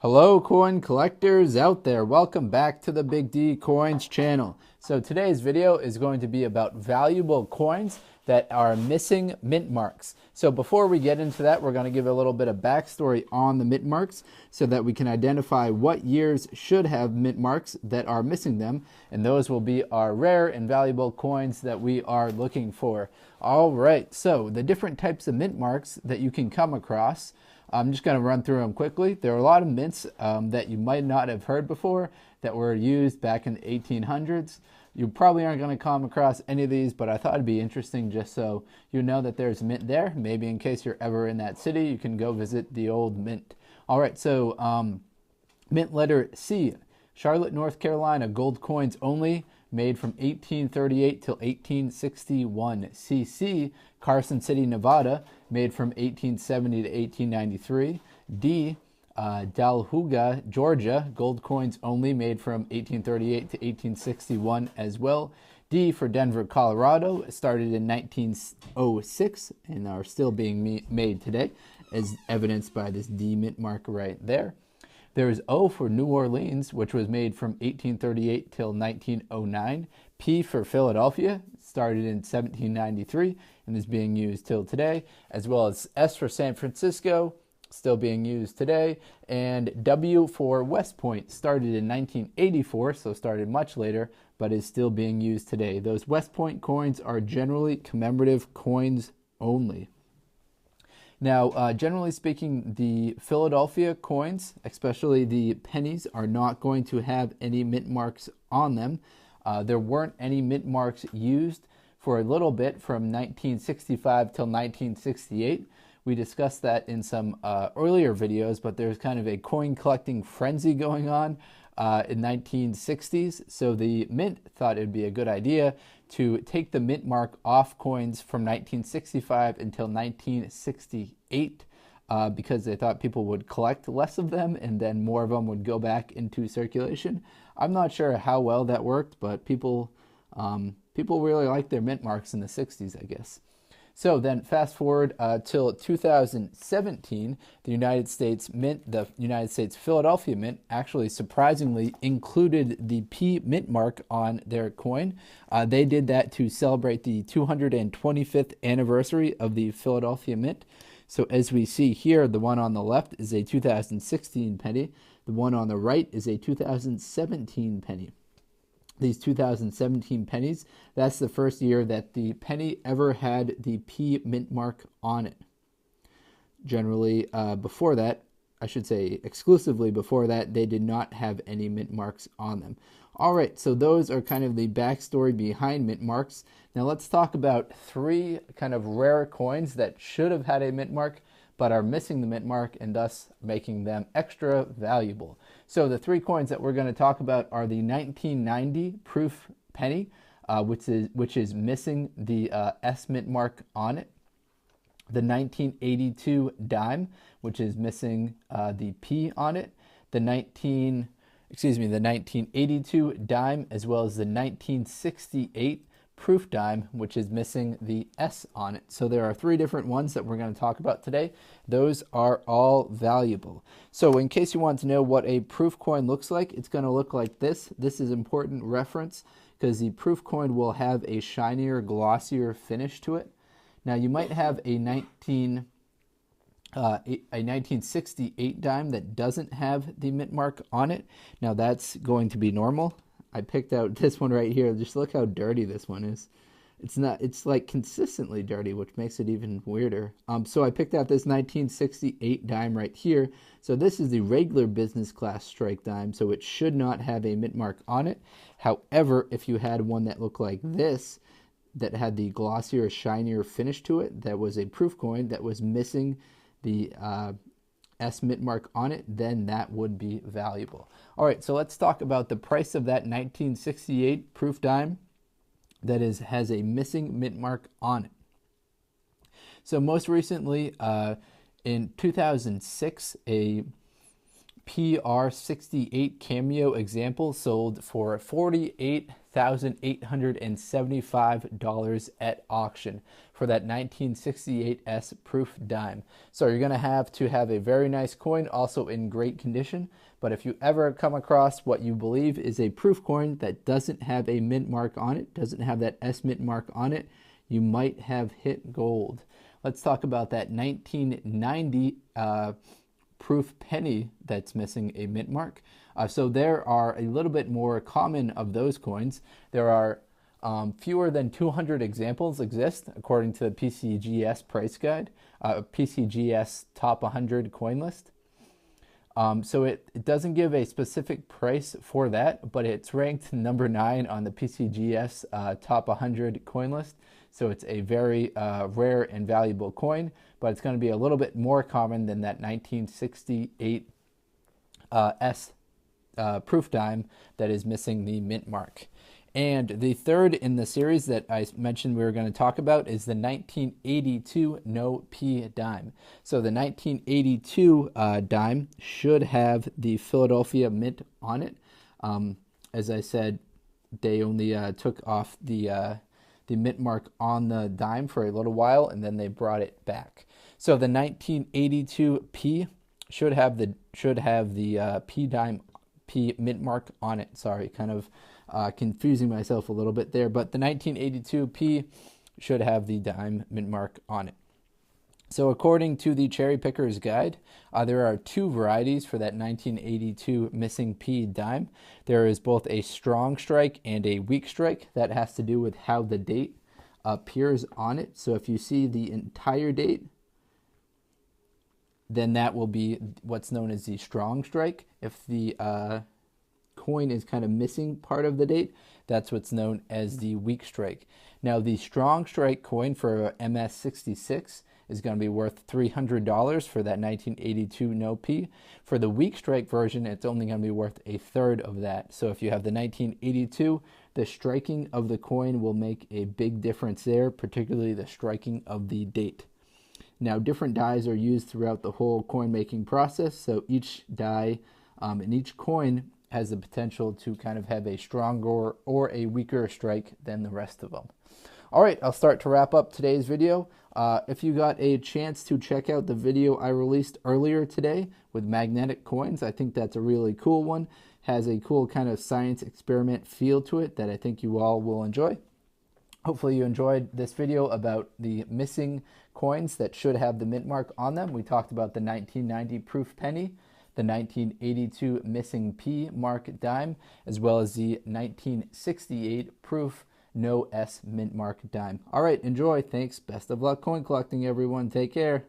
Hello coin collectors out there, welcome back to the Big D Coins channel. So today's video is going to be about valuable coins that are missing mint marks. So before we get into that, we're going to give a little bit of backstory on the mint marks so that we can identify what years should have mint marks that are missing them, and those will be our rare and valuable coins that we are looking for. All right, so the different types of mint marks that you can come across. I'm just going to run through them quickly. There are a lot of mints that you might not have heard before that were used back in the 1800s. You probably aren't going to come across any of these, but I thought it'd be interesting just so you know that there's a mint there. Maybe in case you're ever in that city, you can go visit the old mint. All right, so mint letter C, Charlotte, North Carolina, gold coins only, made from 1838 till 1861. CC, Carson City, Nevada, made from 1870 to 1893. D, Dalhouga, Georgia, gold coins only, made from 1838 to 1861 as well. D for Denver, Colorado, started in 1906 and are still being made today, as evidenced by this D mint mark right there. There is O for New Orleans, which was made from 1838 till 1909. P for Philadelphia, started in 1793 and is being used till today, as well as S for San Francisco, still being used today, and W for West Point, started in 1984, so started much later, but is still being used today. Those West Point coins are generally commemorative coins only. Now, generally speaking, the Philadelphia coins, especially the pennies, are not going to have any mint marks on them. There weren't any mint marks used for a little bit from 1965 till 1968. We discussed that in some earlier videos, but there's kind of a coin collecting frenzy going on in 1960s. So the mint thought it'd be a good idea to take the mint mark off coins from 1965 until 1968 because they thought people would collect less of them and then more of them would go back into circulation. I'm not sure how well that worked, but people really liked their mint marks in the 60s, I guess. So then fast forward till 2017, the United States Mint, the United States Philadelphia Mint, actually surprisingly included the P mint mark on their coin. They did that to celebrate the 225th anniversary of the Philadelphia Mint. So as we see here, the one on the left is a 2016 penny. The one on the right is a 2017 penny. These 2017 pennies, that's the first year that the penny ever had the P mint mark on it. Generally, before that, I should say exclusively before that, they did not have any mint marks on them. All right, so those are kind of the backstory behind mint marks. Now let's talk about three kind of rare coins that should have had a mint mark but are missing the mint mark and thus making them extra valuable. So the three coins that we're going to talk about are the 1990 proof penny, which is missing the S mint mark on it. The 1982 dime, which is missing the P on it. The 1982 dime, as well as the 1968 proof dime, which is missing the S on it. So there are three different ones that we're going to talk about today. Those are all valuable. So in case you want to know what a proof coin looks like, it's going to look like this. This is important reference because the proof coin will have a shinier, glossier finish to it. Now you might have a 1968 dime that doesn't have the mint mark on it. Now that's going to be normal. I picked out this one right here. Just look how dirty this one is. It's like consistently dirty, which makes it even weirder. So I picked out this 1968 dime right here. So this is the regular business class strike dime, so it should not have a mint mark on it. However, if you had one that looked like this, that had the glossier, shinier finish to it, that was a proof coin that was missing the S mint mark on it, then that would be valuable. All right, so let's talk about the price of that 1968 proof dime that has a missing mint mark on it. So most recently, in 2006, a PR68 Cameo example sold for $48,875 at auction for that 1968S proof dime. So you're going to have a very nice coin, also in great condition. But if you ever come across what you believe is a proof coin that doesn't have a mint mark on it, doesn't have that S mint mark on it, you might have hit gold. Let's talk about that 1990 proof penny that's missing a mint mark. So there are a little bit more common of those coins. There are fewer than 200 examples exist according to the PCGS price guide, PCGS top 100 coin list. So it doesn't give a specific price for that, but it's ranked number 9 on the PCGS top 100 coin list. So it's a very rare and valuable coin, but it's going to be a little bit more common than that 1968 S proof dime that is missing the mint mark. And the third in the series that I mentioned we were going to talk about is the 1982 No P dime. So the 1982 dime should have the Philadelphia mint on it. As I said, they only took off the mint mark on the dime for a little while, and then they brought it back. So the 1982 P should have the P dime P mint mark on it. Sorry, kind of confusing myself a little bit there, but the 1982 P should have the dime mint mark on it. So according to the Cherry Picker's Guide, there are 2 varieties for that 1982 missing P dime. There is both a strong strike and a weak strike. That has to do with how the date appears on it. So if you see the entire date, then that will be what's known as the strong strike. If the coin is kind of missing part of the date, that's what's known as the weak strike. Now the strong strike coin for MS66 is going to be worth $300 for that 1982 No P. For the weak strike version, it's only going to be worth a third of that. So if you have the 1982, the striking of the coin will make a big difference there, particularly the striking of the date. Now, different dies are used throughout the whole coin making process, so each die and each coin has the potential to kind of have a stronger or a weaker strike than the rest of them. All right, I'll start to wrap up today's video. If you got a chance to check out the video I released earlier today with magnetic coins, I think that's a really cool one. Has a cool kind of science experiment feel to it that I think you all will enjoy. Hopefully you enjoyed this video about the missing coins that should have the mint mark on them. We talked about the 1990 proof penny, the 1982 missing P mark dime, as well as the 1968 proof no S mint mark dime. All right, enjoy. Thanks. Best of luck coin collecting, everyone. Take care.